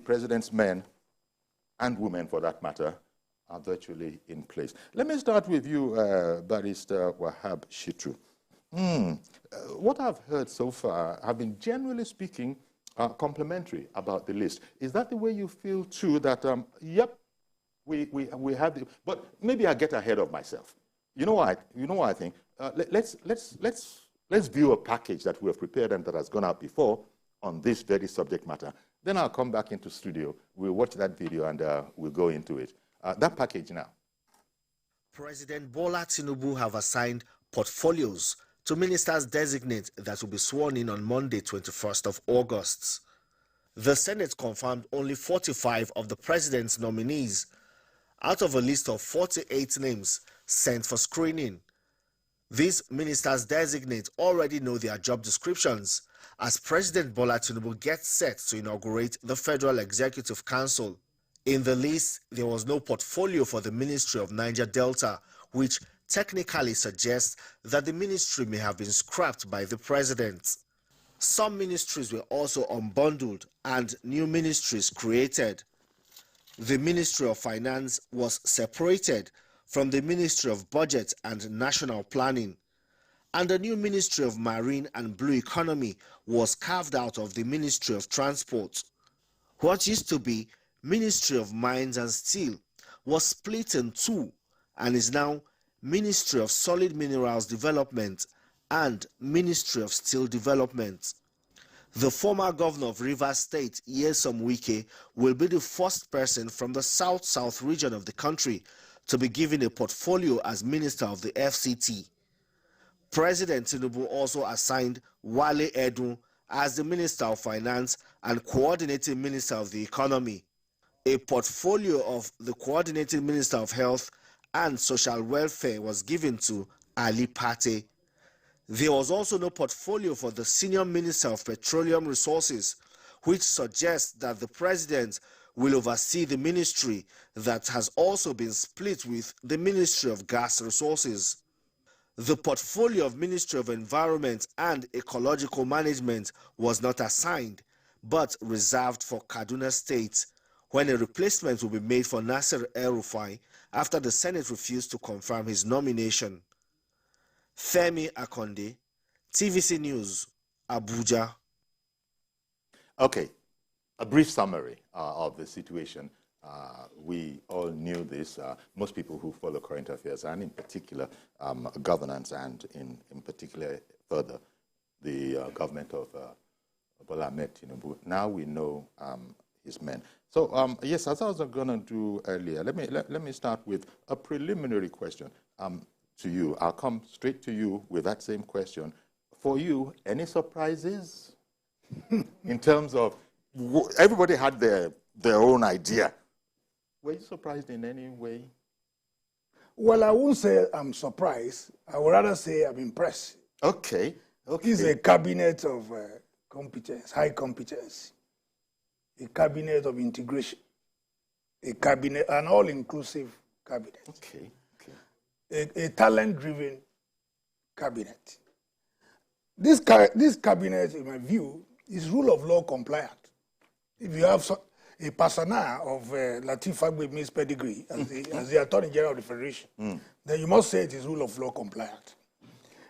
president's men and women, for that matter, are virtually in place. Let me start with you, Barrister Wahab Shittu. What I've heard so far have been, generally speaking, complimentary about the list. Is that the way you feel too, that, yep, we have the, but maybe I get ahead of myself. You know what I think? Let's view a package that we have prepared and that has gone out before on this very subject matter. Then I'll come back into studio, we'll watch that video, and we'll go into it. That package now. President Bola Tinubu have assigned portfolios to ministers designate that will be sworn in on Monday, 21st of August. The Senate confirmed only 45 of the president's nominees out of a list of 48 names sent for screening. These ministers designate already know their job descriptions as President Bola Tinubu gets set to inaugurate the Federal Executive Council. In the list, there was no portfolio for the Ministry of Niger Delta, which technically suggests that the ministry may have been scrapped by the president. Some ministries were also unbundled and new ministries created. The Ministry of Finance was separated from the Ministry of Budget and National Planning, and the new Ministry of Marine and Blue Economy was carved out of the Ministry of Transport. What used to be Ministry of Mines and Steel was split in two and is now Ministry of Solid Minerals Development and Ministry of Steel Development. The former governor of Rivers State, Nyesom Wike, will be the first person from the south-south region of the country to be given a portfolio as Minister of the FCT. President Tinubu also assigned Wale Edun as the Minister of Finance and Coordinating Minister of the Economy. A portfolio of the Coordinating Minister of Health and Social Welfare was given to Ali Pate. There was also no portfolio for the Senior Minister of Petroleum Resources, which suggests that the President will oversee the ministry that has also been split with the Ministry of Gas Resources. The portfolio of Ministry of Environment and Ecological Management was not assigned, but reserved for Kaduna State, when a replacement will be made for Nasser El-Rufai after the Senate refused to confirm his nomination. Femi Akonde, TVC News, Abuja. Okay, a brief summary of the situation. We all knew this. Most people who follow current affairs, and in particular governance, and in particular further the government of Bola Ahmed Tinubu. Now we know his men. So yes, as I was going to do earlier, let me start with a preliminary question to you. I'll come straight to you with that same question. For you, any surprises in terms of everybody had their own idea? Were you surprised in any way? Well, I won't say I'm surprised. I would rather say I'm impressed. Okay. It's a cabinet of competence, high competence, a cabinet of integration, a cabinet, an all-inclusive cabinet. Okay. A talent-driven cabinet. This cabinet, in my view, is rule of law compliant. If you have a persona of Lateef Fagbemi's pedigree as the Attorney General of the Federation, then you must say it is rule of law compliant.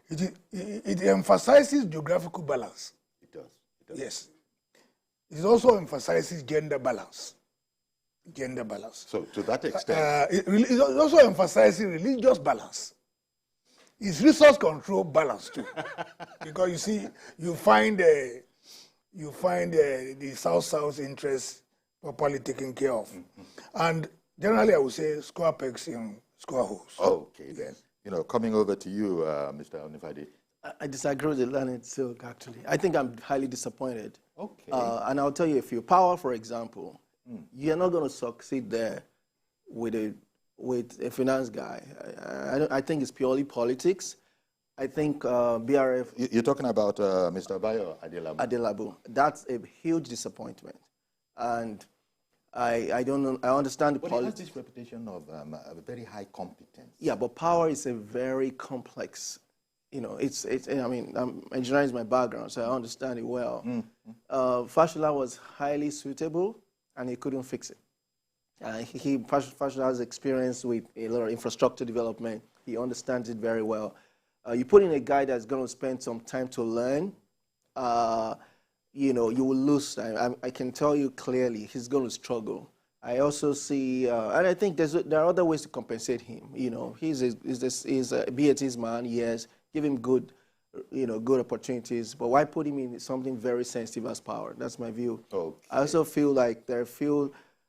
It emphasizes geographical balance. It does. Yes. It also emphasizes gender balance. So to that extent, it also emphasizes religious balance. It's resource control balance too, because you see, you find the South-South interests properly taken care of, and generally I would say square pegs in square holes. Okay, then coming over to you, Mr. Onifade. I disagree with the learned silk. Actually, I think I'm highly disappointed. Okay, and I'll tell you a few. Power, for example. You're not going to succeed there with a finance guy. I think it's purely politics. I think BRF... You're talking about Mr. Bayo Adelabu. Adelabu. That's a huge disappointment. And I don't know, I understand the politics. But he has this reputation of a very high competence. Yeah, but power is a very complex, I mean, engineering is my background, so I understand it well. Fashola was highly suitable. and he couldn't fix it. He has experience with a lot of infrastructure development. He understands it very well. You put in a guy that's going to spend some time to learn, you know, you will lose time. I can tell you clearly, he's going to struggle. I also see, and I think there are other ways to compensate him. You know, he's a BAT's man. Yes, give him good, you know, good opportunities. But why put him in something very sensitive as power? That's my view. Okay. I also feel like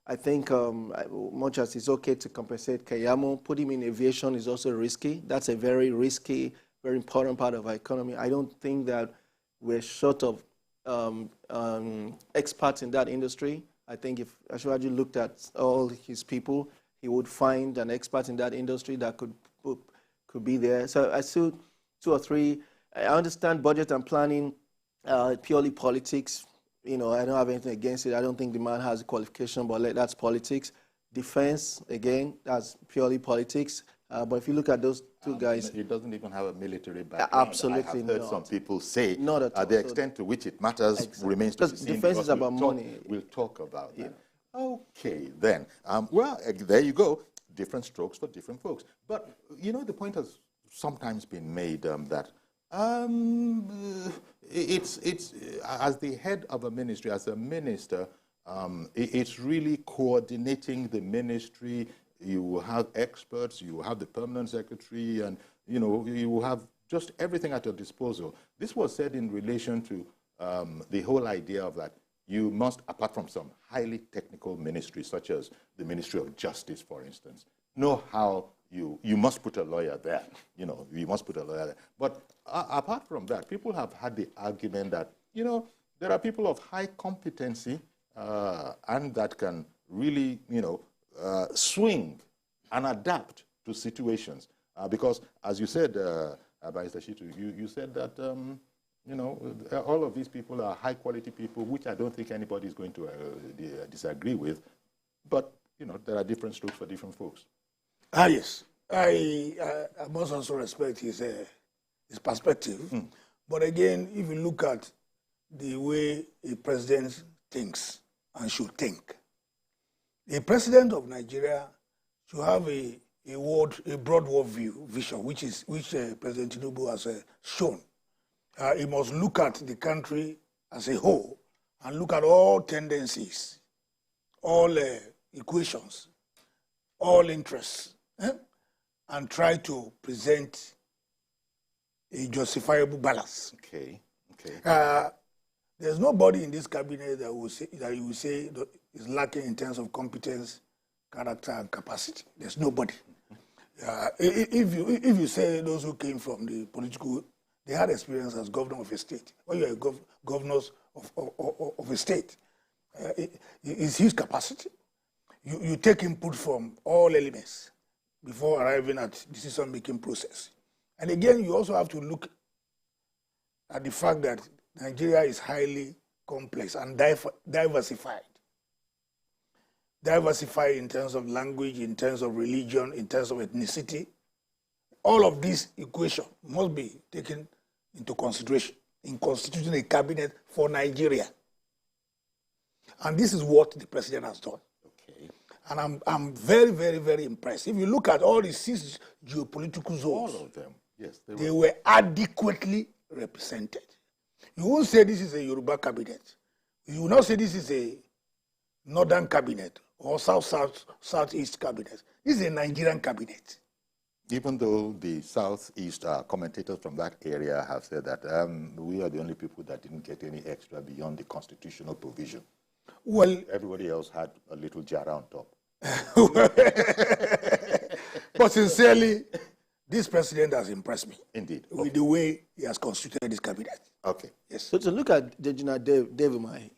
I think much as it's okay to compensate Keyamo, put him in aviation is also risky. That's a very risky, very important part of our economy. I don't think that we're short of experts in that industry. I think if Ashwaji looked at all his people, he would find an expert in that industry that could be there. So I see 2 or 3. I understand budget and planning, purely politics. You know, I don't have anything against it. I don't think the man has a qualification, but that's politics. Defense, again, that's purely politics. But if you look at those 2 guys... He doesn't even have a military background. Absolutely not. I have heard some people say not at all. The extent to which it matters remains to be seen. Defense is about money. We'll talk about that. Okay, then. Well, there you go. Different strokes for different folks. But, you know, the point has sometimes been made that it's as the head of a ministry, as a minister, it's really coordinating the ministry. You will have experts, you will have the permanent secretary, and you know, you will have just everything at your disposal. This was said in relation to the whole idea of that you must, apart from some highly technical ministries, such as the Ministry of Justice, for instance, know how you must put a lawyer there. You know, you must put a lawyer there. But apart from that, people have had the argument that, you know, there are people of high competency and that can really, you know, swing and adapt to situations. Because, as you said, Barrister Shitu, you said that, you know, all of these people are high-quality people, which I don't think anybody is going to disagree with. But, you know, there are different strokes for different folks. Yes. I must also respect his perspective. But again, if you look at the way a president thinks and should think, a president of Nigeria should have a broad world vision, which President Tinubu has shown. He must look at the country as a whole and look at all tendencies, all equations, all interests, and try to present a justifiable balance. Okay. There's nobody in this cabinet that you will say is lacking in terms of competence, character, and capacity. There's nobody. If you say those who came from the political, they had experience as governor of a state. When you are governors of a state, it's huge capacity. You take input from all elements before arriving at decision-making process. And again, you also have to look at the fact that Nigeria is highly complex and diversified. Diversified in terms of language, in terms of religion, in terms of ethnicity. All of this equation must be taken into consideration in constituting a cabinet for Nigeria. And this is what the president has done. Okay. And I'm very, very, very impressed. If you look at all the 6 geopolitical zones, all of them, yes, they were adequately represented. You won't say this is a Yoruba cabinet. You will not say this is a northern cabinet or southeast cabinet. This is a Nigerian cabinet. Even though the southeast commentators from that area have said that we are the only people that didn't get any extra beyond the constitutional provision. Well, everybody else had a little jara on top. But sincerely, this president has impressed me. Indeed. With the way he has constituted this cabinet. Okay. Yes. So to look at Dejina David Umahi,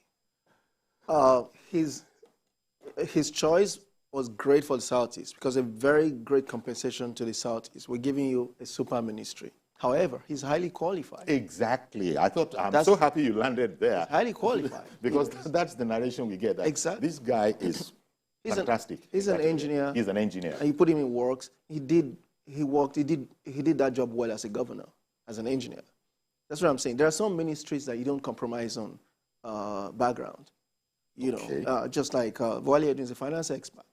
his choice was great for the Southeast because a very great compensation to the Southeast. We're giving you a super ministry. However, he's highly qualified. Exactly. I'm so happy you landed there. He's highly qualified. Because that's the narration we get. Exactly. This guy is fantastic. He's an engineer. He's an engineer. And you put him in works. He did that job well as a governor, as an engineer. That's what I'm saying. There are some ministries that you don't compromise on background. You know, just like Wale is a finance expert.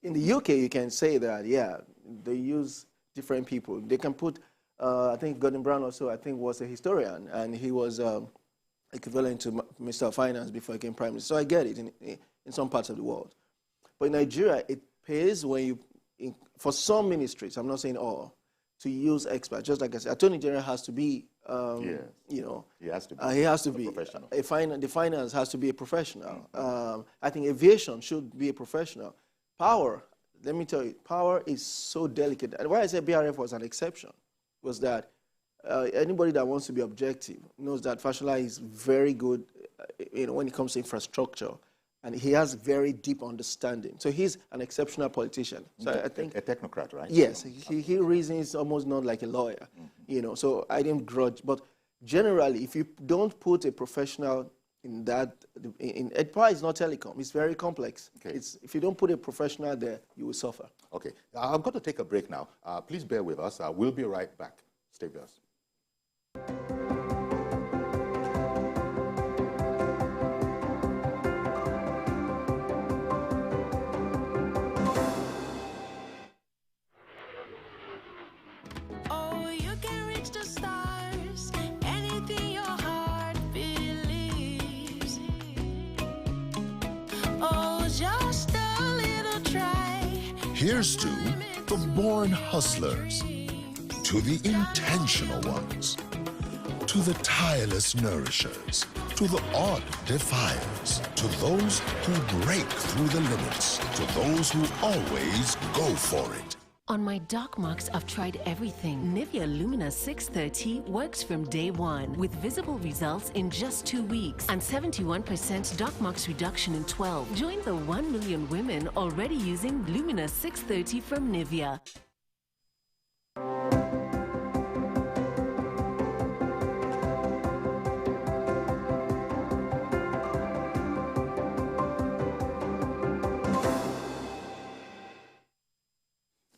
In the UK, you can say that, yeah, they use different people. They can put, I think Gordon Brown also, I think, was a historian, and he was equivalent to Mr. Finance before he became Prime Minister. So I get it in some parts of the world. But in Nigeria, it pays when you, for some ministries, I'm not saying all, to use experts. Just like I said, Attorney General has to be, you know, he has to be. He has to be professional. The finance has to be a professional. I think aviation should be a professional. Power, let me tell you, power is so delicate. And why I say BRF was an exception was that anybody that wants to be objective knows that Fashola is very good, you know, when it comes to infrastructure, and he has very deep understanding. So he's an exceptional politician. So I think a technocrat, right? Yes, he reasons almost not like a lawyer, you know. So I didn't grudge, but generally, if you don't put a professional in that, EDPA is not telecom. It's very complex. Okay. If you don't put a professional there, you will suffer. Okay, I'm going to take a break now. Please bear with us. We'll be right back. Stay with us. Here's to the born hustlers, to the intentional ones, to the tireless nourishers, to the odd defiers, to those who break through the limits, to those who always go for it. On my dock marks, I've tried everything. Nivea Lumina 630 works from day one with visible results in just 2 weeks and 71% dock marks reduction in 12. Join the 1 million women already using Lumina 630 from Nivea.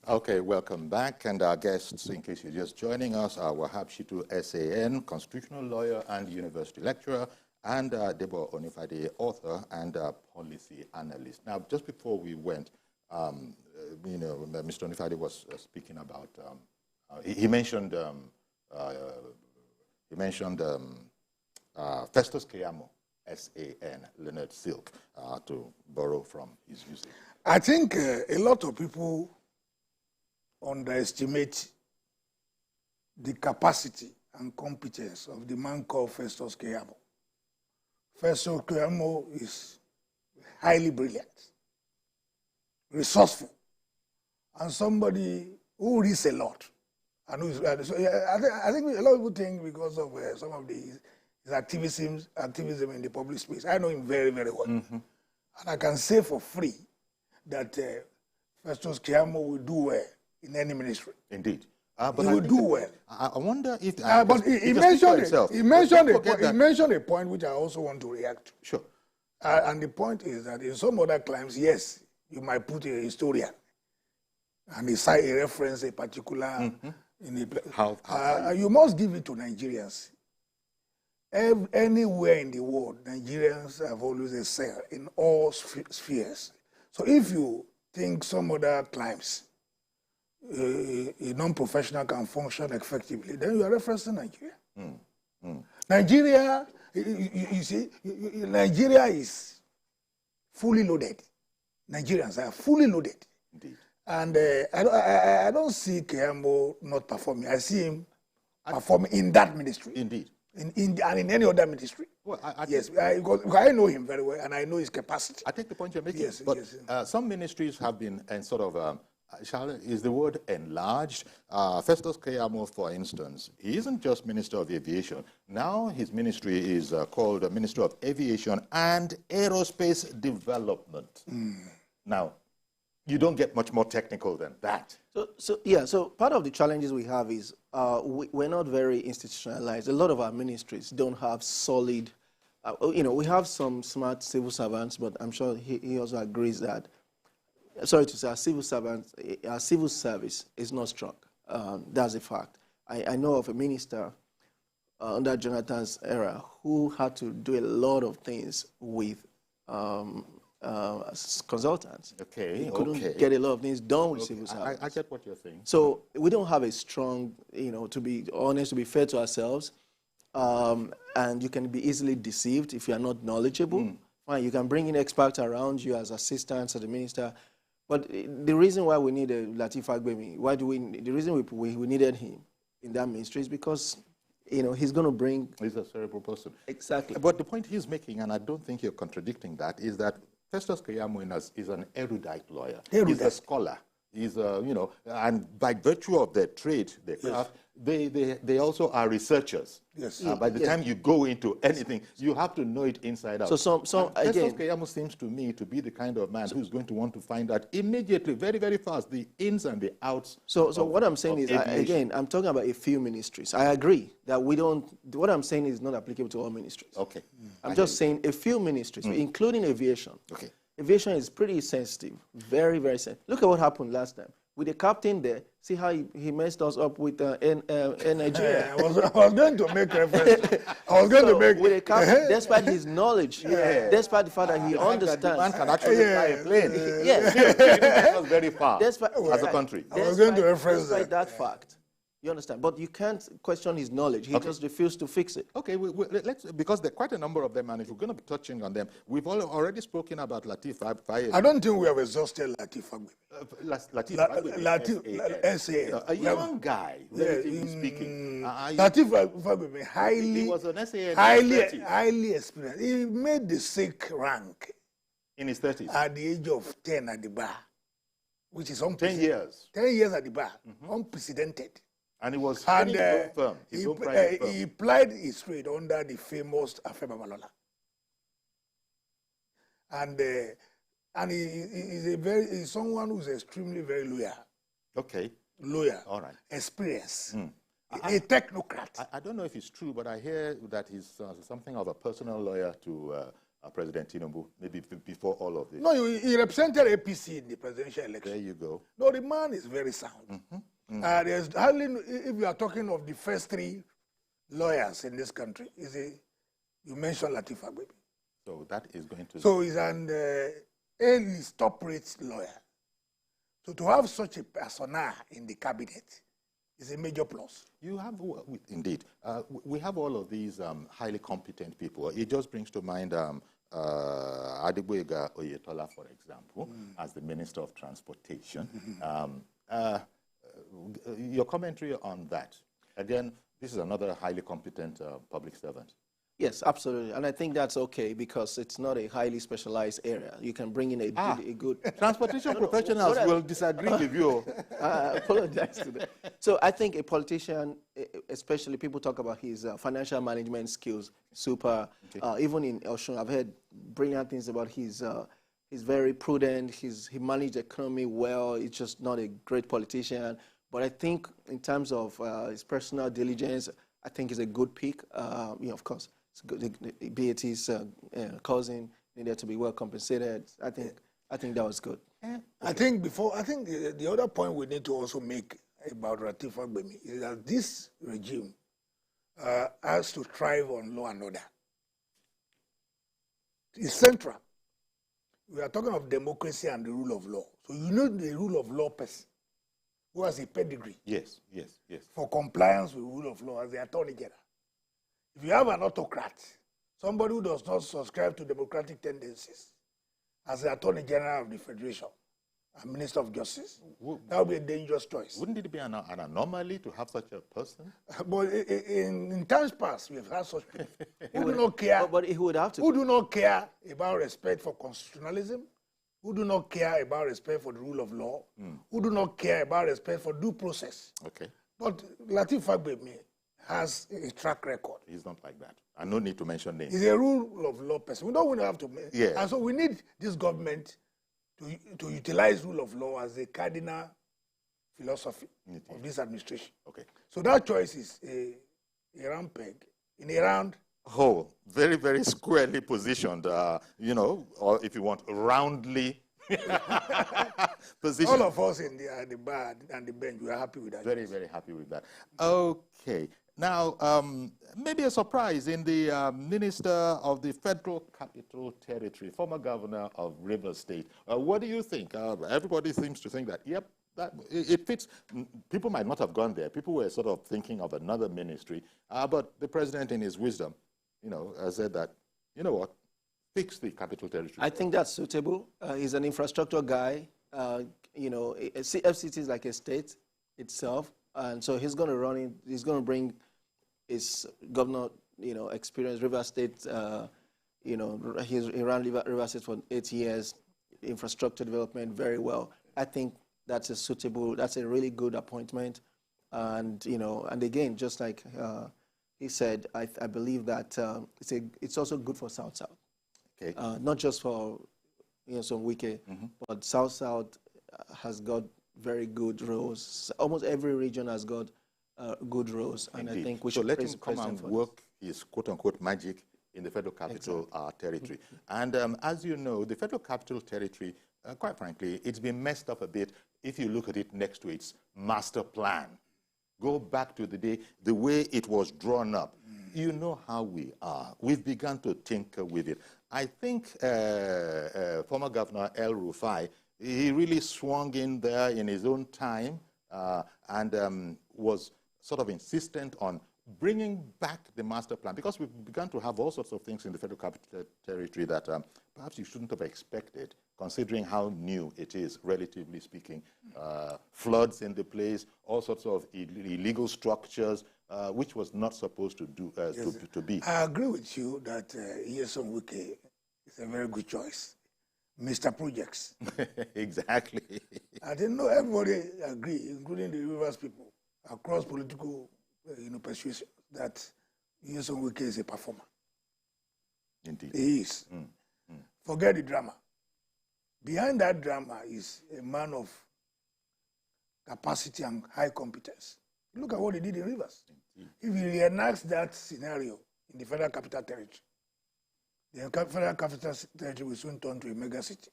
Okay, welcome back. And our guests, in case you're just joining us, are Wahab Shitu, SAN, constitutional lawyer and university lecturer, and Deborah Onifade, author and policy analyst. Now, just before we went, you know, Mr. Onifade was speaking about, he mentioned Festus Keyamo, SAN, Leonard Silk, to borrow from his usage. I think a lot of people underestimate the capacity and competence of the man called Festus Keyamo. Festus Keyamo is highly brilliant, resourceful, and somebody who reads a lot. And who is, so I think a lot of people think because of some of his activism in the public space. I know him very, very well. And I can say for free that Festus Keyamo will do well in any ministry. Indeed. But he will do well. I wonder if... but he mentioned a point which I also want to react to. Sure. And the point is that in some other climes, yes, you might put a historian and he cite a reference, a particular... you must give it to Nigerians. Anywhere in the world, Nigerians have always excelled in all spheres. So if you think some other climes, a non-professional can function effectively, then you are referencing Nigeria. Nigeria, you see, Nigeria is fully loaded. Nigerians are fully loaded. Indeed. And I don't see Keyamo not performing. I see him performing in that ministry. Indeed. And in any other ministry. Well, yes, because I know him very well, and I know his capacity. I take the point you're making. Yes, but yes. Some ministries have been sort of, is the word enlarged? Festus Keyamo, for instance, he isn't just Minister of Aviation. Now his ministry is called the Ministry of Aviation and Aerospace Development. Now, you don't get much more technical than that. So part of the challenges we have is we're not very institutionalized. A lot of our ministries don't have solid, we have some smart civil servants, but I'm sure he also agrees that, sorry to say, our civil service is not strong. That's a fact. I know of a minister under Jonathan's era who had to do a lot of things with as consultants. Okay, He couldn't get a lot of things done with civil service. I get what you're saying. So we don't have a strong, to be honest, to be fair to ourselves, and you can be easily deceived if you are not knowledgeable. Fine, you can bring in experts around you as assistants to the minister, but the reason why we needed Lateef Fagbemi, the reason we needed him in that ministry is because he's going to bring... He's a cerebral person. Exactly. But the point he's making, and I don't think you're contradicting that, is that Festus Keyamo is an erudite lawyer. He's a scholar. He's and by virtue of their trade, their craft, they also are researchers. Yes. By the time you go into anything, you have to know it inside out. So Festus Keyamo seems to me to be the kind of man who's going to want to find out immediately, very, very fast, the ins and the outs. So what I'm saying is, again, I'm talking about a few ministries. I agree that we don't. What I'm saying is not applicable to all ministries. Okay. I'm just saying a few ministries, including aviation. Okay. Aviation is pretty sensitive, very, very sensitive. Look at what happened last time. With the captain there, see how he messed us up with Nigeria. I was going to make reference. I was going to make... With the captain, despite his knowledge, despite the fact that he understands... The man can actually fly a plane. Yes. That was very far as a country. I was going to reference despite that fact. You understand? But you can't question his knowledge. He just refused to fix it. Okay, let's, because there are quite a number of them, and if we're going to be touching on them, we've already spoken about Lateef Fagbemi. I don't think we have exhausted Lateef Fagbemi. Lateef SA. A young guy, relatively speaking. Lateef Fagbemi, He was an SA highly experienced. He made the SIC rank in his 30s. At the age of 10 at the bar, which is 10 years. 10 years at the bar, unprecedented. And he was he plied his trade under the famous Afe Babalola. And he's someone who's extremely very loyal. Okay. Loyal. All right. Experience. A technocrat. I don't know if it's true, but I hear that he's something of a personal lawyer to President Tinubu, maybe before all of this. No, he represented APC in the presidential election. There you go. No, the man is very sound. There's hardly, if you are talking of the first three lawyers in this country, you mentioned Lateef Fagbemi. So that is going to... So he's an he's top-rate lawyer. So to have such a persona in the cabinet is a major plus. You have, indeed. We have all of these highly competent people. It just brings to mind Adegboyega Oyetola, for example, as the Minister of Transportation. Your commentary on that. Again, this is another highly competent public servant. Yes, absolutely. And I think that's okay because it's not a highly specialized area. You can bring in a good... Transportation professionals will disagree with you. I apologize to them. So I think a politician, especially people talk about his financial management skills, super. Okay. Even in Osun, I've heard brilliant things about he's very prudent, he managed the economy well, he's just not a great politician. But I think in terms of his personal diligence, I think he's a good pick. Of course, it's good. Be it his cousin needed to be well compensated. I think that was good. I think the other point we need to also make about Lateef Fagbemi is that this regime has to thrive on law and order. It's central. We are talking of democracy and the rule of law. So you need the rule of law person who has a pedigree. Yes. For compliance with rule of law as the Attorney General. If you have an autocrat, somebody who does not subscribe to democratic tendencies, as the Attorney General of the Federation and Minister of Justice, that would be a dangerous choice. Wouldn't it be an anomaly to have such a person? But in times past, we've had such people who do not care. But he would have to. Who do not care about respect for constitutionalism, who do not care about respect for the rule of law, who do not care about respect for due process. Okay. But Lateef Fagbemi has a track record. He's not like that. I no need to mention names. He's a rule of law person. We don't have to. Yeah. And so we need this government to utilize rule of law as a cardinal philosophy of this administration. Okay. So that choice is a round peg in a round hole, very, very squarely positioned, or if you want, roundly positioned. All of us at the bar and the bench, we are happy with that. Very, very happy with that. Okay. Now, maybe a surprise in the Minister of the Federal Capital Territory, former governor of Rivers State. What do you think? Everybody seems to think that, yep, that it fits. People might not have gone there. People were sort of thinking of another ministry. But the president, in his wisdom, has said that, you know what, fix the Capital Territory. I think that's suitable. He's an infrastructure guy. FCT is like a state itself. And so he's going to run in, he's going to bring his governor, experience. River State, he ran River State for 8 years, infrastructure development very well. I think that's a really good appointment. And, and again, just like he said, I believe that it's also good for South-South. Okay. Not just for, some Wike, but South-South has got very good roads. Almost every region has got good roads, and Indeed. I think we so should let praise him the come president and for work his quote-unquote magic in the Federal Capital Territory. And as you know, the Federal Capital Territory, quite frankly, it's been messed up a bit if you look at it next to its master plan. Go back to the day, the way it was drawn up. You know how we are. We've begun to tinker with it. I think former Governor El Rufai, he really swung in there in his own time and was sort of insistent on bringing back the master plan, because we've begun to have all sorts of things in the Federal Capital Territory that perhaps you shouldn't have expected, considering how new it is, relatively speaking. Floods in the place, all sorts of illegal structures, which was not supposed to do to be. I agree with you that Nyesom Wike is a very good choice. Mr. Projects. Exactly. I didn't know everybody agree, including the Rivers people, across political persuasion, that Nyesom Wike is a performer. Indeed. He is. Forget the drama. Behind that drama is a man of capacity and high competence. Look at what he did in Rivers. Indeed. If he reenacts that scenario in the Federal Capital Territory, the Federal Capital Territory will soon turn to a mega city.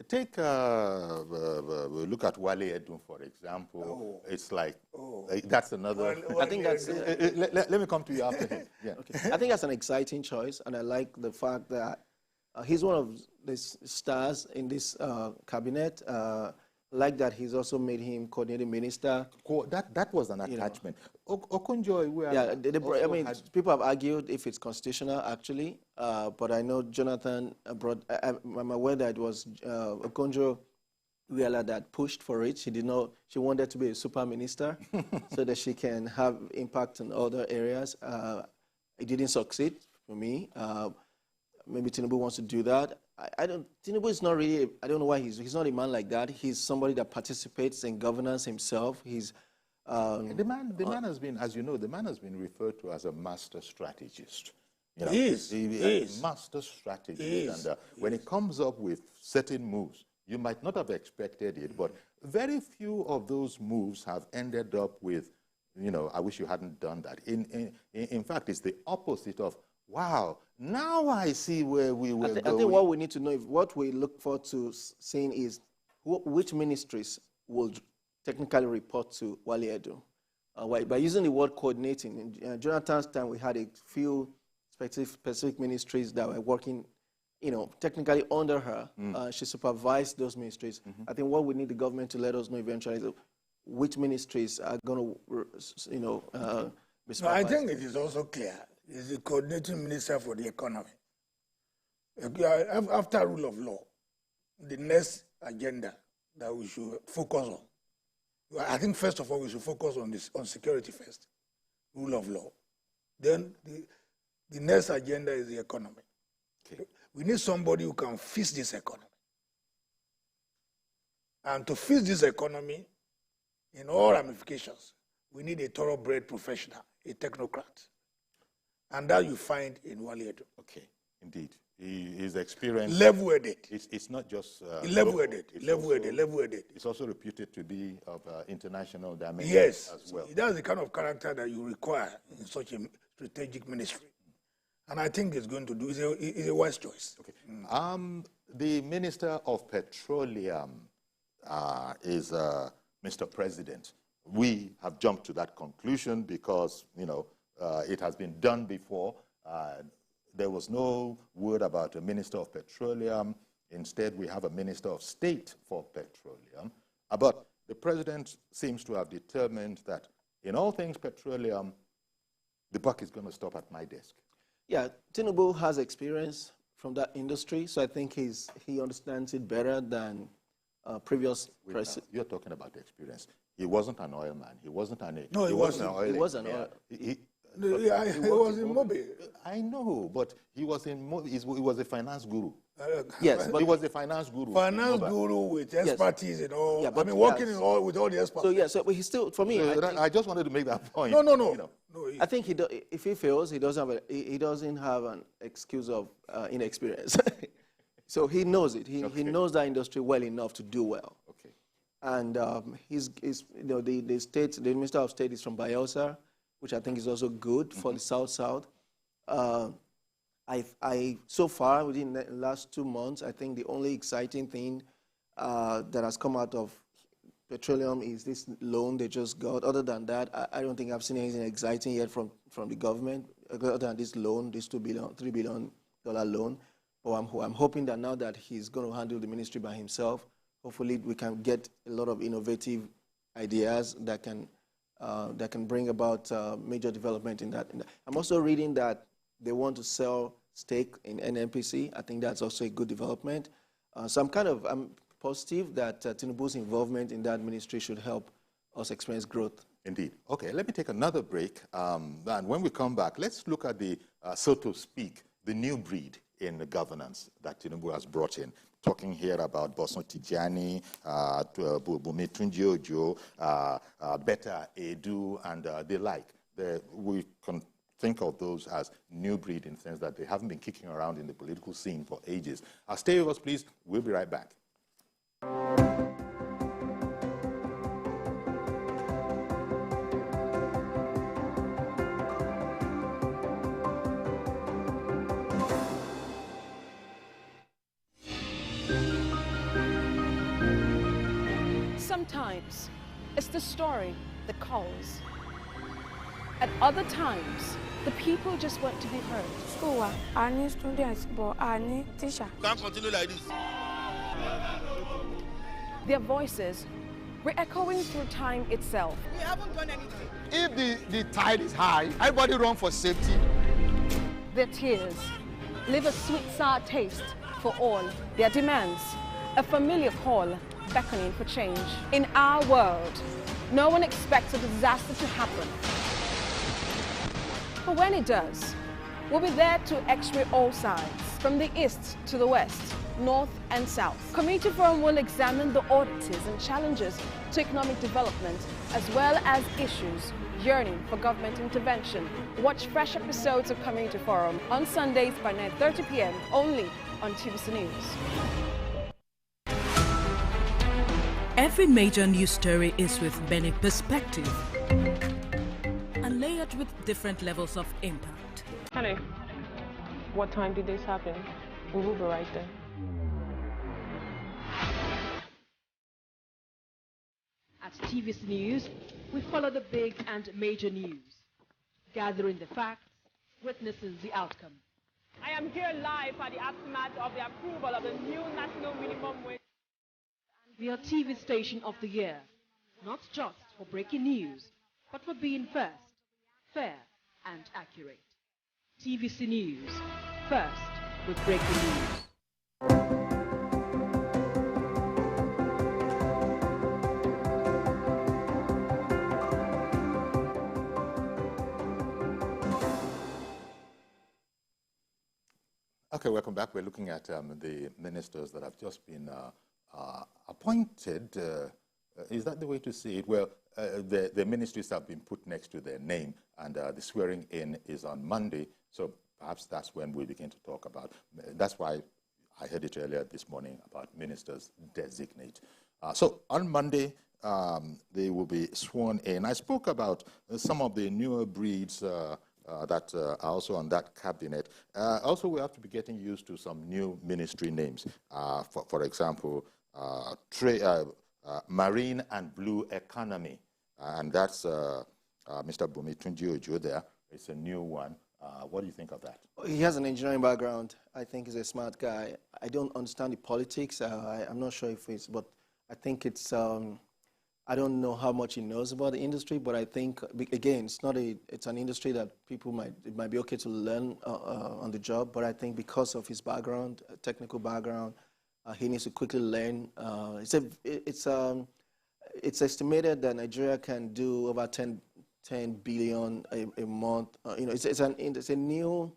Take a look at Wale Edun, for example. It's like, that's another... I think that's... let me come to you after him. Yeah. Okay. I think that's an exciting choice, and I like the fact that he's one of the stars in this cabinet. Like that, he's also made him coordinating minister. That was an attachment. Okonjo, yeah, I mean, people have argued if it's constitutional, actually, but I know Jonathan brought. I'm aware that it was Okonjo Iweala that pushed for it. She did not. She wanted to be a super minister so that she can have impact in other areas. It didn't succeed for me. Maybe Tinubu wants to do that. Tinubu is not really, I don't know why he's not a man like that. He's somebody that participates in governance himself. He's... the man has been, as you know, the man has been referred to as a master strategist. He is. He is. Master strategist. And when he comes up with certain moves, you might not have expected it, but very few of those moves have ended up with, I wish you hadn't done that. In fact, it's the opposite of, wow, now I see where we were going. I think what we need to know, what we look forward to seeing is which ministries will technically report to Wale Edun. By using the word coordinating, in Jonathan's time, we had a few specific ministries that were working, technically under her. She supervised those ministries. I think what we need the government to let us know eventually is which ministries are going to, be supervised. I think it is also clear. Is the coordinating minister for the economy. After rule of law, the next agenda that we should focus on, I think first of all we should focus on security first, rule of law. Then the next agenda is the economy. Okay. We need somebody who can fix this economy. And to fix this economy in all ramifications, we need a thoroughbred professional, a technocrat. And that you find in Wale Edun. Okay, indeed. His experience... Level-headed. It's not just... level-headed. It's also reputed to be of international dimension as well. That's the kind of character that you require in such a strategic ministry. And I think it's going to do... It's a wise choice. Okay. The Minister of Petroleum is Mr. President. we have jumped to that conclusion because, you know, it has been done before. There was no word about a Minister of Petroleum. Instead, we have a Minister of State for Petroleum. But the president seems to have determined that in all things petroleum, the buck is going to stop at my desk. Yeah, Tinubu has experience from that industry, so I think he understands it better than previous president. You're talking about the experience. He wasn't an oil man. He wasn't an No, he wasn't. He was an oil. He was in Mobi. I know, but he was he was a finance guru. Yes, but he was a finance guru. Finance guru with expertise and all. Yeah, but I mean, working with all the experts. So yeah, so but he still, for me, I just wanted to make that point. No. You know. I think if he fails, he doesn't have an excuse of inexperience. So he knows it. He knows that industry well enough to do well. Okay. And he's you know, the Minister of State is from Bayelsa, which I think is also good for the South. So far, within the last 2 months, I think the only exciting thing that has come out of petroleum is this loan they just got. Other than that, I don't think I've seen anything exciting yet from the government, other than this loan, this $3 billion loan. But I'm hoping that now that he's going to handle the ministry by himself, hopefully we can get a lot of innovative ideas that can bring about major development in that. I'm also reading that they want to sell stake in NNPC. I think that's also a good development. So I'm positive that Tinubu's involvement in that ministry should help us experience growth. Indeed. Okay, let me take another break. And when we come back, let's look at the, so to speak, the new breed in the governance that Tinubu has brought in. Talking here about Boson Tijani, Bumi Tunjiojo, Betta Edu, and the like. We can think of those as new breed in the sense that they haven't been kicking around in the political scene for ages. Stay with us, please. We'll be right back. Sometimes it's the story that calls. At other times, the people just want to be heard. School, I need students, but I need teacher. Can't continue like this. Their voices re-echoing through time itself. We haven't done anything. If the tide is high, everybody run for safety. Their tears leave a sweet, sour taste for all their demands. A familiar call beckoning for change. In our world, no one expects a disaster to happen. But when it does, we'll be there to x-ray all sides, from the east to the west, north and south. Community Forum will examine the oddities and challenges to economic development, as well as issues yearning for government intervention. Watch fresh episodes of Community Forum on Sundays by 9:30 p.m. only on TVC News. Every major news story is with many perspectives and layered with different levels of impact. Honey, what time did this happen? We will be right there. At TVC News, we follow the big and major news, gathering the facts, witnessing the outcome. I am here live at the aftermath of the approval of the new national minimum wage. We are TV Station of the Year, not just for breaking news, but for being first, fair and accurate. TVC News, first with breaking news. Okay, welcome back. We're looking at the ministers that have just been appointed. Is that the way to see it? Well, the ministries have been put next to their name, and the swearing in is on Monday. So perhaps that's when we begin to talk about. That's why I heard it earlier this morning about ministers designate. So on Monday, they will be sworn in. I spoke about some of the newer breeds that are also on that cabinet. Also, we have to be getting used to some new ministry names. For example, marine and blue economy. and that's Mr. Bumi Tunji Ojo there. It's a new one. What do you think of that? He has an engineering background. I think he's a smart guy. I don't understand the politics. I'm not sure if it's, but I think it's, I don't know how much he knows about the industry, but I think, again, it's an industry that it might be okay to learn on the job, but I think because of his background, technical background, he needs to quickly learn. It's estimated that Nigeria can do over 10 billion a month. It's a new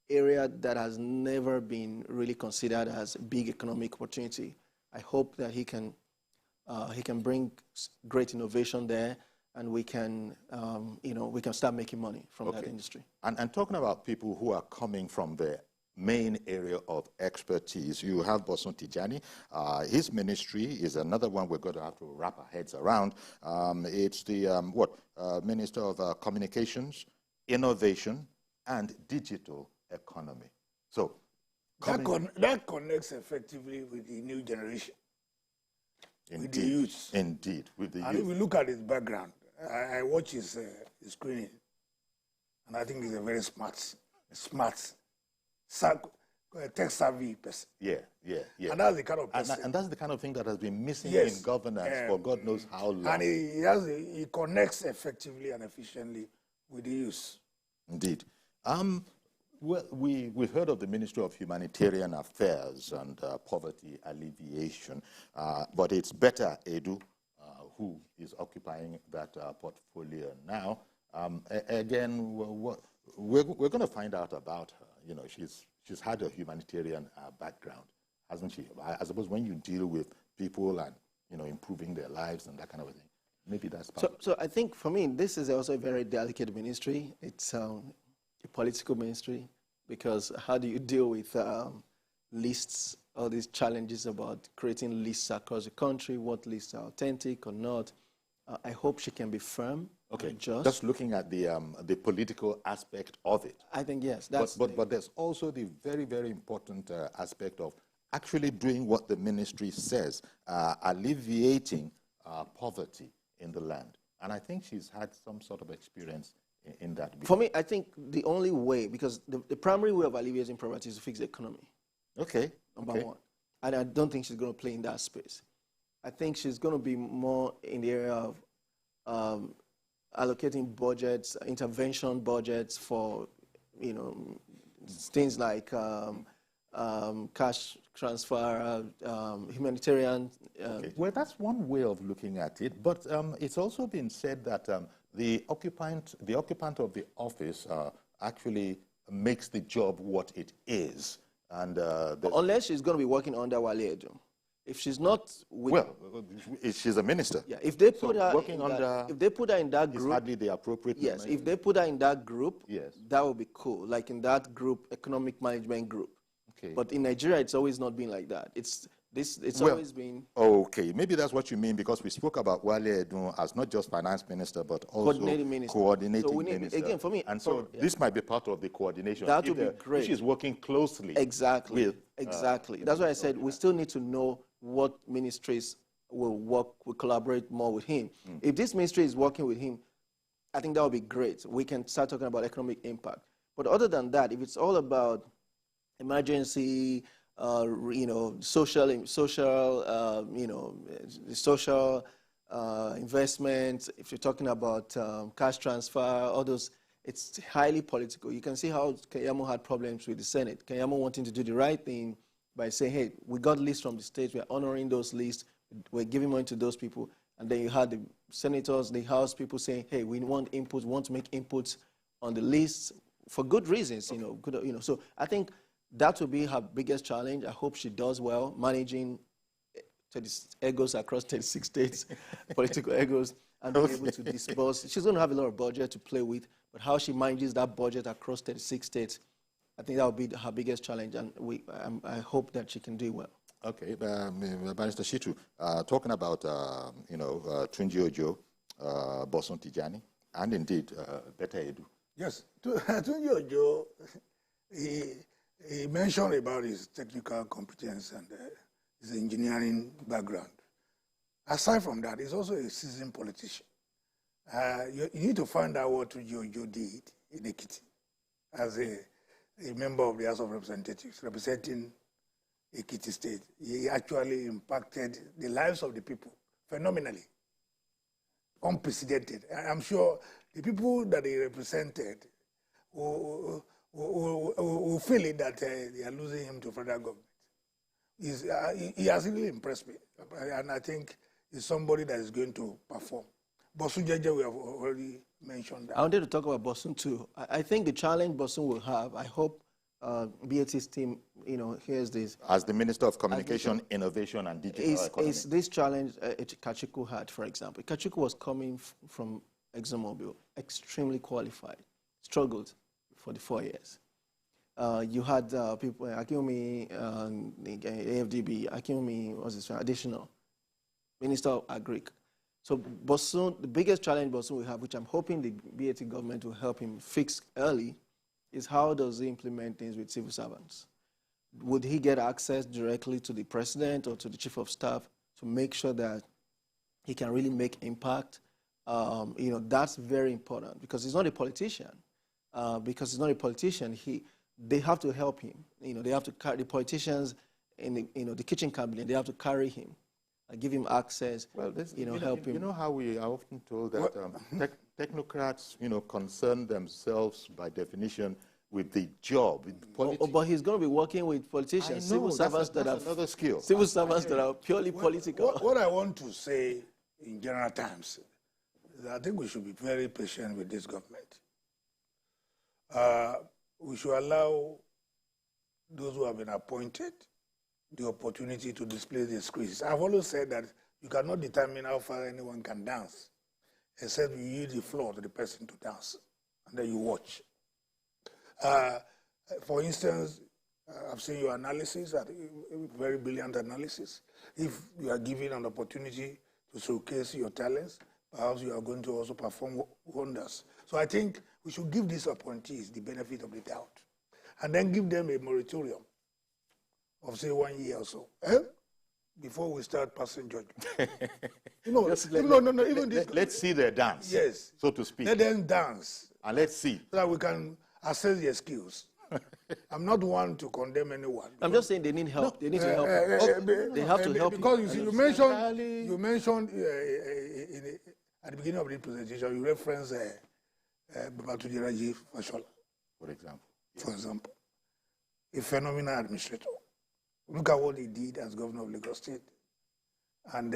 area that has never been really considered as a big economic opportunity. I hope that he can bring great innovation there, and we can start making money from that industry. And talking about people who are coming from the main area of expertise, you have Bosun Tijani. His ministry is another one we're going to have to wrap our heads around. It's the Minister of Communications, Innovation, and Digital Economy. So that connects effectively with the new generation. Indeed, with the youth. Indeed, with the youth. And if we look at his background, I watch his screening, and I think he's a very smart, tech-savvy person. Yeah. And that's the kind of person. And that's the kind of thing that has been missing Yes. in governance for God knows how long. And he connects effectively and efficiently with the youth. Indeed. Well, we've heard of the Ministry of Humanitarian Affairs and Poverty Alleviation, but it's Better Edu who is occupying that portfolio now. Again, we're going to find out about her. You know, she's had a humanitarian background, hasn't she? I suppose when you deal with people and improving their lives and that kind of a thing, maybe that's part. So I think for me, this is also a very delicate ministry. It's a political ministry, because how do you deal with lists, all these challenges about creating lists across the country, what lists are authentic or not? I hope she can be firm. Okay, just looking at the political aspect of it. I think yes. But there's also the very, very important aspect of actually doing what the ministry says, alleviating poverty in the land. And I think she's had some sort of experience in that. For me, I think the only way, because the primary way of alleviating poverty is to fix the economy. Okay. Number one. And I don't think she's going to play in that space. I think she's going to be more in the area of allocating budgets, intervention budgets for, things like cash transfer, humanitarian. Well, that's one way of looking at it, but it's also been said that the occupant of the office actually makes the job what it is. And unless she's going to be working under Wale Edu. If she's not, she's a minister. Yeah. If they put her if they put her in that group, hardly the appropriate. Yes. If they put her in that group, yes, that would be cool. Like in that group, economic management group. Okay. But in Nigeria, it's always not been like that. It's always been. Okay, maybe that's what you mean, because we spoke about Wale Edu as not just finance minister, but also coordinating minister. Again, for me, and so this might be part of the coordination. That would be great. She's working closely. Exactly. With, exactly. That's why I said we still need to know what ministries will collaborate more with him. If this ministry is working with him, I think that would be great. We can start talking about economic impact. But other than that, if it's all about emergency, social investment, if you're talking about cash transfer, all those, it's highly political. You can see how Keyamo had problems with the Senate. Keyamo wanting to do the right thing by saying, hey, we got lists from the states, we're honoring those lists, we're giving money to those people. And then you had the senators, the House people saying, hey, we want inputs, we want to make inputs on the lists for good reasons, So I think that will be her biggest challenge. I hope she does well, managing egos across 36 states, political egos, and being able to disburse. She's going to have a lot of budget to play with, but how she manages that budget across 36 states, I think that will be her biggest challenge, and I hope that she can do well. Okay, Barrister Shitu, talking about Tunji Ojo, Bosun Tijani, and indeed Better Edu. Yes, Tunji Ojo, he mentioned about his technical competence and his engineering background. Aside from that, he's also a seasoned politician. You need to find out what Jojo did in Ekiti as a member of the House of Representatives representing Ekiti State. He actually impacted the lives of the people phenomenally, unprecedented. I'm sure the people that he represented will feel it that they are losing him to federal government. He has really impressed me, and I think he's somebody that is going to perform. Bosun Jeje, we have already mentioned that. I wanted to talk about Bosun too. I think the challenge Bosun will have, I hope BAT's team, hears this. As the Minister of Communication, Innovation and Digital Economy. Is this challenge Kachiku had, for example. Kachiku was coming from ExxonMobil, extremely qualified, struggled for the 4 years. You had people, Akinomi, AFDB, Akinomi was his additional Minister of Agric. So Bosun, the biggest challenge Bosun will have, which I'm hoping the BAT government will help him fix early, is how does he implement things with civil servants? Would he get access directly to the president or to the chief of staff to make sure that he can really make impact? That's very important because he's not a politician. They have to help him. They have to carry the politicians in the kitchen cabinet. They have to carry him, give him access. Well, help him. You know how we are often told that technocrats, concern themselves by definition with the job, with politics. But he's going to be working with politicians, civil servants that are another skill. Civil servants that are purely political. What I want to say in general terms is that I think we should be very patient with this government. We should allow those who have been appointed the opportunity to display their skills. I've always said that you cannot determine how far anyone can dance, except you use the floor to the person to dance, and then you watch. For instance, I've seen your analysis, a very brilliant analysis. If you are given an opportunity to showcase your talents, perhaps you are going to also perform wonders. So I think we should give these appointees the benefit of the doubt, and then give them a moratorium of, say, 1 year or so, before we start passing judgment. Let's see their dance, yes, so to speak. Let them dance. And let's see. So that we can assess their skills. I'm not one to condemn anyone. I'm just saying they need help. They need to help. They have to help. Because you mentioned at the beginning of the presentation, you referenced Babatuji Raji Fashola. For example, a phenomenal administrator. Look at what he did as governor of Lagos State and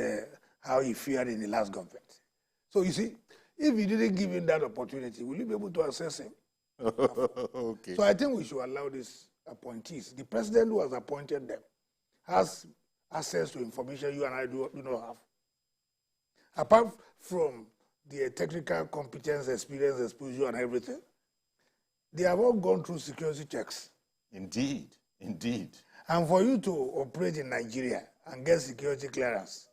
how he fared in the last government. So you see, if you didn't give him that opportunity, will you be able to assess him? Okay. So I think we should allow these appointees. The president who has appointed them has access to information you and I do not have. Apart from their technical competence, experience, exposure, and everything, they have all gone through security checks. Indeed, indeed. And for you to operate in Nigeria and get security clearance,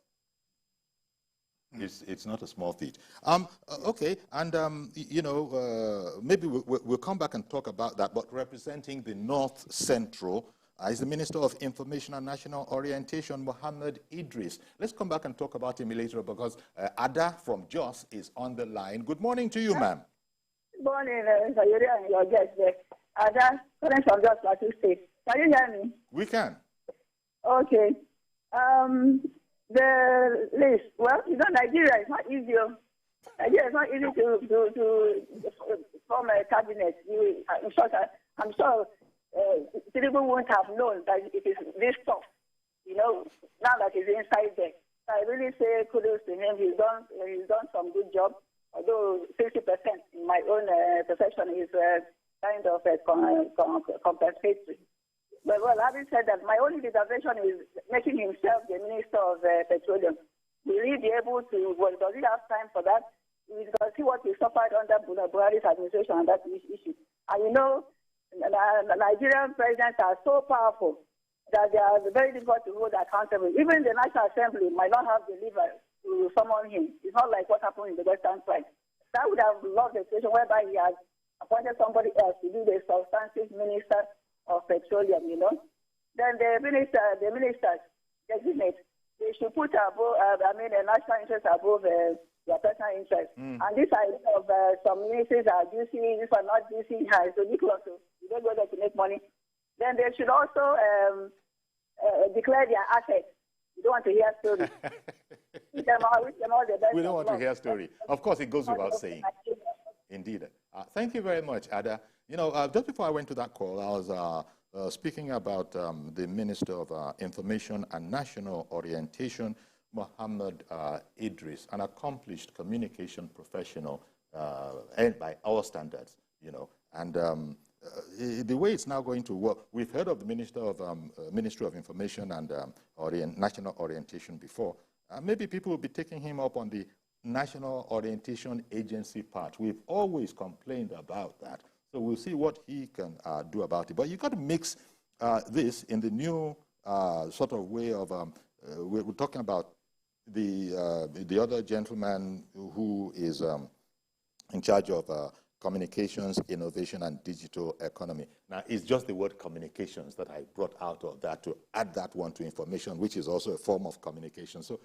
it's not a small feat. Okay, and maybe we'll come back and talk about that. But representing the North Central is the Minister of Information and National Orientation, Mohammed Idris. Let's come back and talk about him later because Ada from Jos is on the line. Good morning to you, ma'am. Good morning, YORI and your guest there. Ada, calling from Jos Plateau State. Can you hear me? We can. Okay. The list, Nigeria is not easy. Nigeria is not easy to form a cabinet. I'm sure Tinubu won't have known that it is this tough, now that he's inside there. So I really say kudos to him. He's done some good job, although 60% in my own perception is kind of compensatory. But having said that, my only reservation is making himself the Minister of Petroleum. Will he be able to, does he have time for that? Because see what he suffered under Buhari's administration on that issue. And the Nigerian presidents are so powerful that they are very difficult to hold accountable. Even the National Assembly might not have the lever to summon him. It's not like what happened in the Western side. That would have loved a situation whereby he has appointed somebody else to be the substantive minister of petroleum, Then the ministers designate, they should put a national interest above their personal interest. And this idea of some ministries are juicy, this one not juicy, it's ridiculous. You don't go there to make money. Then they should also declare their assets. You don't want to hear stories. Wish them all the best. We don't want to hear story. Of course, it goes without saying. Indeed. Thank you very much, Ada. You know, just before I went to that call, I was speaking about the Minister of Information and National Orientation, Mohammed Idris, an accomplished communication professional by our standards, you know. And the way it's now going to work, we've heard of the Ministry of Information and National Orientation before. Maybe people will be taking him up on the National Orientation Agency part. We've always complained about that. So we'll see what he can do about it. But you've got to mix this in the new sort of way of, we're talking about the other gentleman who is in charge of communications, innovation, and digital economy. Now, it's just the word communications that I brought out of that to add that one to information, which is also a form of communication. So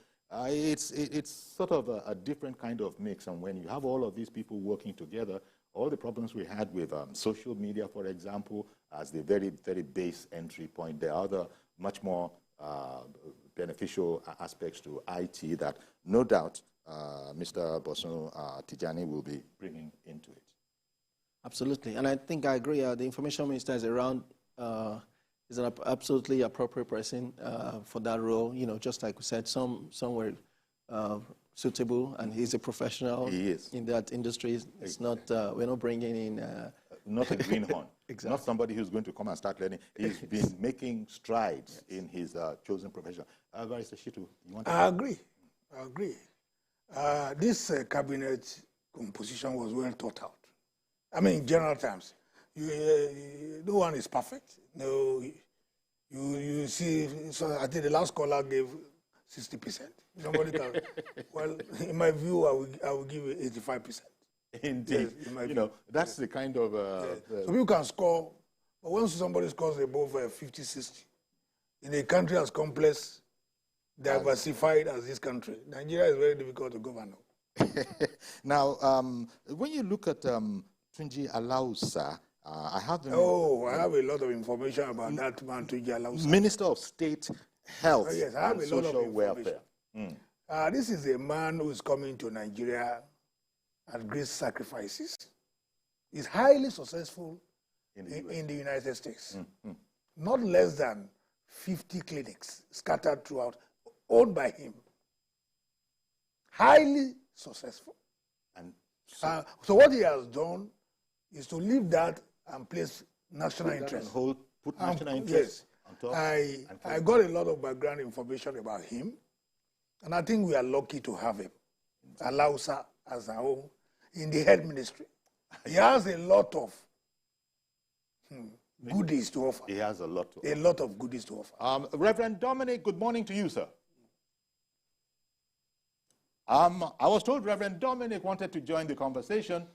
it's sort of a different kind of mix. And when you have all of these people working together, all the problems we had with social media, for example, as the very, very base entry point, there are other much more beneficial aspects to IT that no doubt Mr. Bosun Tijani will be bringing into it. Absolutely, and I think I agree. The information minister is around, is an absolutely appropriate person for that role. You know, just like we said, some were suitable, and he's a professional. He is in that industry. It's not we're not bringing in not a greenhorn. Exactly. Not somebody who's going to come and start learning. He's been making strides in his chosen profession. Barrister Shitu, you want to I agree. This cabinet composition was well thought out. I mean, in general terms, no one is perfect. No, you see. So I think the last caller gave 60%. Somebody can. Well, in my view, I will give it 85%. Indeed, yes, you know, that's the kind of. So people can score, but once somebody scores above 50, 60, in a country as complex, diversified as this country, Nigeria is very difficult to govern. Now, when you look at Tunji Alausa, I have. I have a lot of information about that man, Tunji Alausa. Minister of State Health yes, I have and a lot Social of Welfare. This is a man who is coming to Nigeria at great sacrifices. He's highly successful in the United States. Not less than 50 clinics scattered throughout, owned by him. Highly successful. And so what he has done is to leave that and place national interest. Put national interest on top. I got a lot of background information about him, and I think we are lucky to have him. Alausa as our own in the health ministry. He has a lot of goodies to offer. He has a lot to offer. A lot of goodies to offer. Reverend Dominic, good morning to you, sir. I was told Reverend Dominic wanted to join the conversation.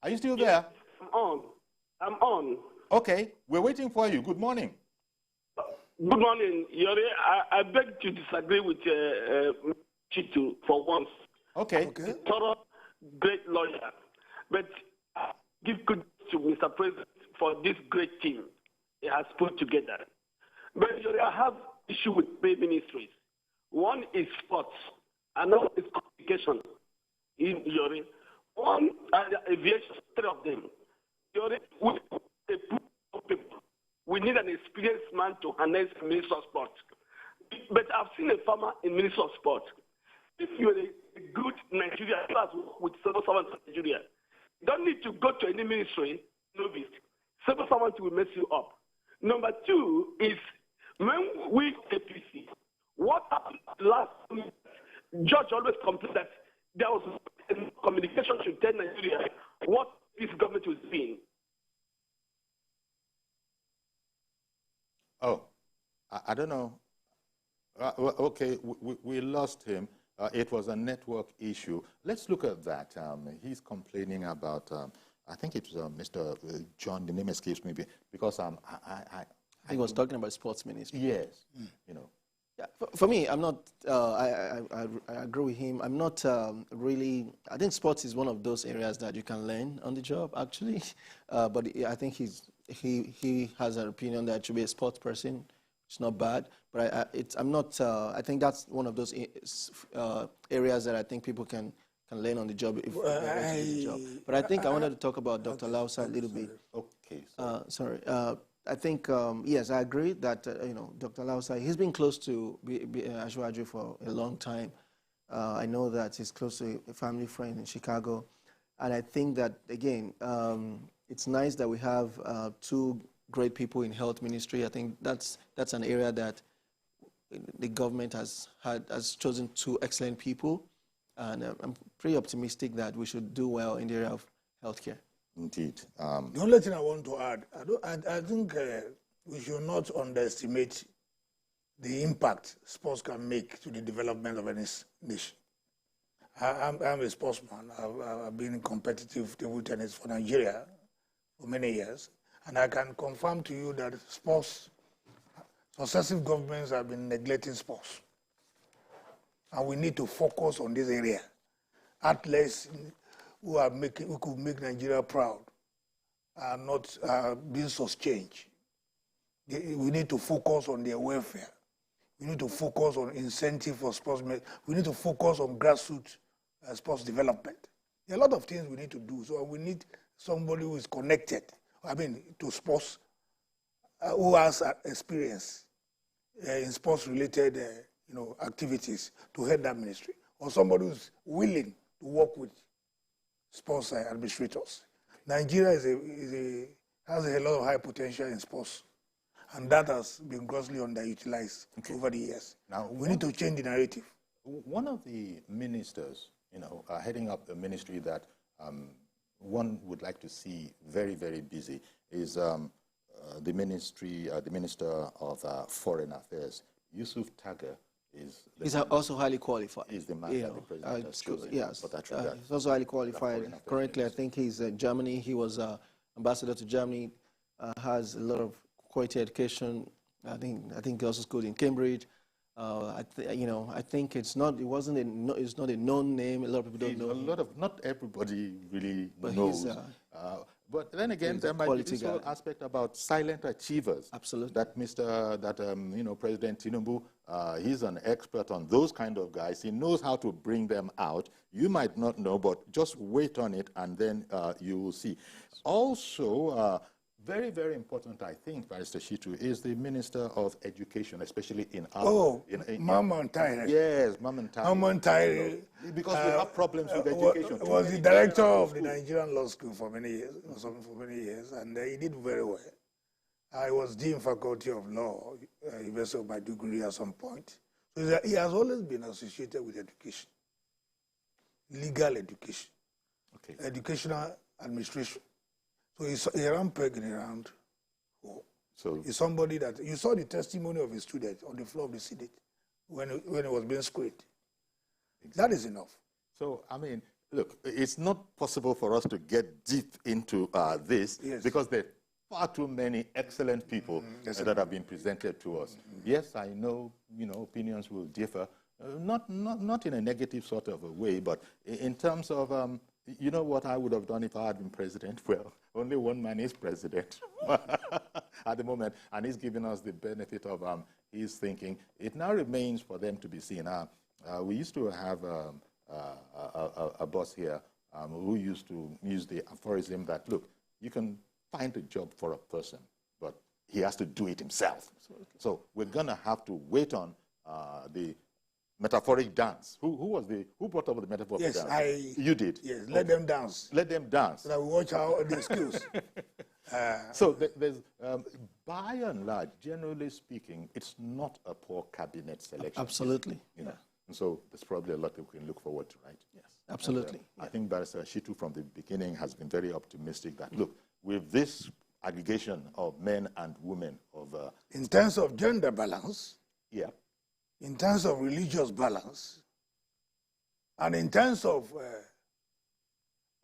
Are you still there? I'm on. Okay, we're waiting for you. Good morning. Good morning, Yori. I beg to disagree with Chitu for once. Okay. A thorough, great lawyer. But give kudos to Mr. President for this great team he has put together. But Yori, I have issue with three ministries. One is sports, another is communication in Yori. One and aviation, three of them. Yori, we need an experienced man to harness the Minister of Sport. But I've seen a farmer in Minister of Sport. If you're a good Nigerian, you have worked with civil servants in Nigeria. You don't need to go to any ministry, novice. Civil servants will mess you up. Number two is when we APC, what happened last week? Judge always complained that there was communication to tell Nigeria what this government was doing. Oh, I don't know. Okay, we lost him. It was a network issue. Let's look at that. He's complaining about, I think it was Mr. John, the name escapes me, because I he was talking about sports ministry. Yes, you know. For me, I'm not, I agree with him. I'm not really, I think sports is one of those areas that you can learn on the job, actually. But I think he has an opinion that should be a sports person. It's not bad. But I'm not, I think that's one of those areas that I think people can learn on the job if they're ready to do the job. But I think I wanted to talk about Dr. Lausa a little bit. Okay. Sorry. I think, yes, I agree that, Dr. Lausa, he's been close to Ashwaju for a long time. I know that he's close to a family friend in Chicago. And I think that, again, it's nice that we have two great people in health ministry. I think that's an area that the government has chosen two excellent people. And I'm pretty optimistic that we should do well in the area of healthcare. Indeed. The only thing I want to add, I think we should not underestimate the impact sports can make to the development of any nation. I'm a sportsman. I've been in competitive table tennis for Nigeria for many years, and I can confirm to you that successive governments have been neglecting sports. And we need to focus on this area. Athletes who could make Nigeria proud are not being sustained. We need to focus on their welfare. We need to focus on incentive for sportsmen. We need to focus on grassroots sports development. There are a lot of things we need to do. So we need somebody who is connected, to sports, who has experience in sports-related activities to head that ministry, or somebody who's willing to work with sports administrators. Nigeria has a lot of high potential in sports, and that has been grossly underutilized over the years. Now we need to change the narrative. One of the ministers, heading up the ministry that one would like to see very, very busy is the Minister of Foreign Affairs, Yusuf Tager. He's also highly qualified. He's the man that the president has chosen. Yes, he's also highly qualified. Currently, I think he's in Germany. He was ambassador to Germany. Has a lot of quality education. I think he also schooled in Cambridge. I think it's not a known name. A lot of people don't know. Not everybody really knows. But then again, there might be this whole aspect about silent achievers. Absolutely. That President Tinubu, he's an expert on those kind of guys. He knows how to bring them out. You might not know, but just wait on it, and then you will see. Also, very, very important, I think, Barrister Shitu, is the Minister of Education, especially in our... Maman Taire. Yes, Maman Taire. Maman Taire. Because we have problems with education. Was the director of the Nigerian Law School for many years, and he did very well. I was Dean Faculty of Law, University of Maiduguri at some point. So he has always been associated with education, legal education, educational administration. So he's a rampant around. So he's somebody that you saw the testimony of his student on the floor of the Senate when it was being screened. Exactly. That is enough. So look, it's not possible for us to get deep into this because there are far too many excellent people that have been presented to us. Yes, I know, opinions will differ, not in a negative sort of a way, but in terms of you know what I would have done if I had been president? Well, only one man is president at the moment, and he's giving us the benefit of his thinking. It now remains for them to be seen. We used to have a boss here who used to use the aphorism that, look, you can find a job for a person, but he has to do it himself. Absolutely. So we're going to have to wait on the metaphoric dance. Who brought up the metaphoric dance? You did. Yes, let them dance. Let them dance. So that we watch how the skills. So there's, by and large, generally speaking, it's not a poor cabinet selection. Absolutely. And so there's probably a lot that we can look forward to, right? Yes, absolutely. And, I think Barrister Shitu from the beginning has been very optimistic that, look, with this aggregation of men and women of... in terms of gender balance, in terms of religious balance, and in terms of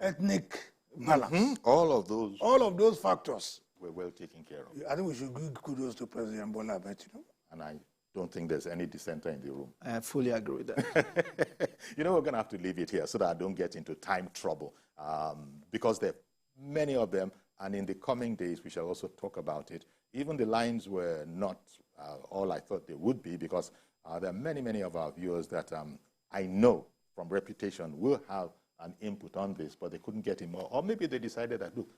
ethnic balance. All of those factors were well taken care of. I think we should give kudos to President Bola Ahmed Tinubu. And I don't think there's any dissenter in the room. I fully agree with that. You know, we're going to have to leave it here so that I don't get into time trouble because there are many of them, and in the coming days, we shall also talk about it. Even the lines were not all I thought they would be, because there are many, many of our viewers that I know from reputation will have an input on this, but they couldn't get him more. Or maybe they decided that, look,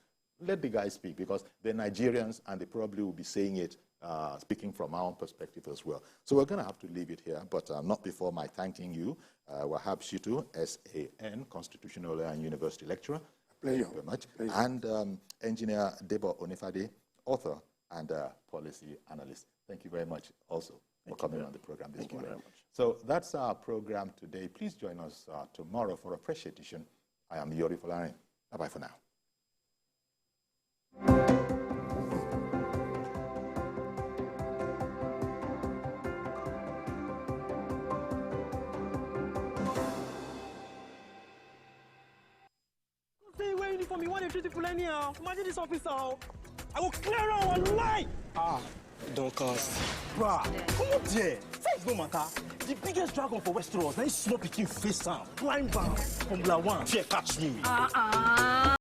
let the guy speak, because they're Nigerians and they probably will be saying it, speaking from our own perspective as well. So we're going to have to leave it here, but not before my thanking you, Wahab Shitu, SAN, Constitutional Lawyer and University Lecturer. Thank you very much. Pleasure. And Engineer Debo Onifade, author and policy analyst. Thank you very much also for coming on the program this morning. Thank you very much. So that's our program today. Please join us tomorrow for a fresh edition. I am YORI FOLARIN. Bye-bye for now. Stay waiting for me. Why they treat people anyhow? Imagine this officer. I will clear out one line. Don't cost. Bruh, come on there. Face no matter. The biggest dragon for Westeros, now is small picking face down. Blind bound. Formula 1. Fear catch me.